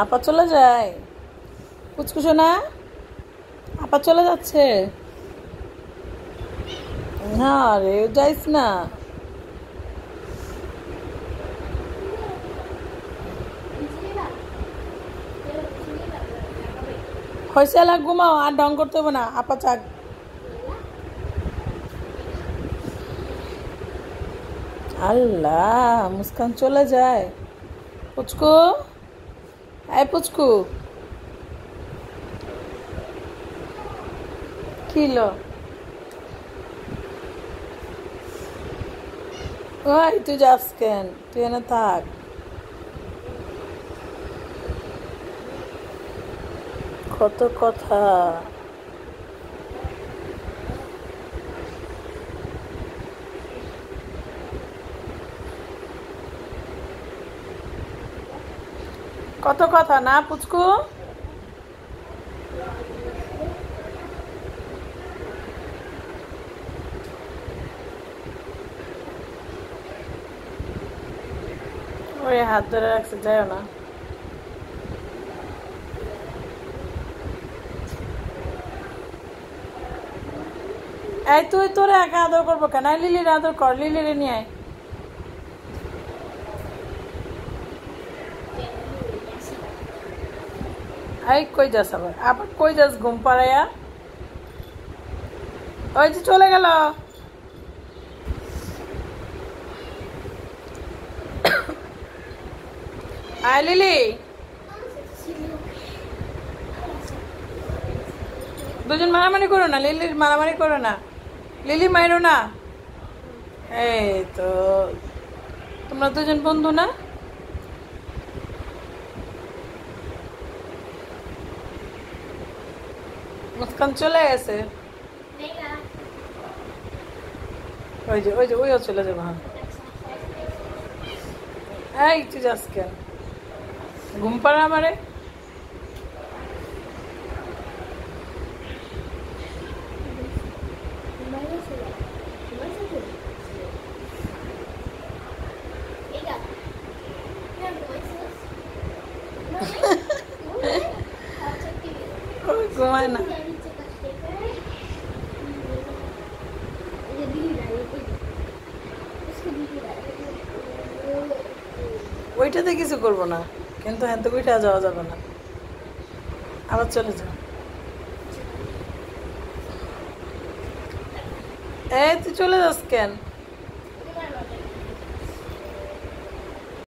আপা চলে যায়, কুচকুচো না, আপা চলে যাচ্ছে। হ্যাঁ রে, যাইস না। হয়েছে, এলা ঘুমাও, আর ঢং করতে হবে না, আপা চাক। আল্লাহ, মুস্কান চলে যায়। পুচকু, এই পুচকু, কিলো ওই তুই যাস কেন? তুই এনে থাক। কত কথা। কত কথা না পুচকু। ওরে হাত ধরে রাখছে, যাও না। এই তুই তোরে একা আদর করবো কেন? লিলির আদর কর, লিলিরে নিয়ে আয়। এই কই যাস আবার? আবার কই যাস ঘুম পাড়াইয়া? ওই যে চলে গেল। আয় লিলি, দুজন মারামারি করো না, লিলির মারামারি করো না, লিলি মাইরো না। এই তো তোমরা দুজন বন্ধু না? মুস্কান চলে গেছে। ওই যে ওই যে ওইও চলে যাবো। হ্যাঁ, এই তুই যাস কেন? ঘুম পাড়া আমারে। ঘুমায় না। ওইটাতে কিছু করবো না, কিন্তু হ্যাঁ তো ওইটা যাওয়া যাবে না, আবার চলে যাও। এই তুই চলে যাস কেন?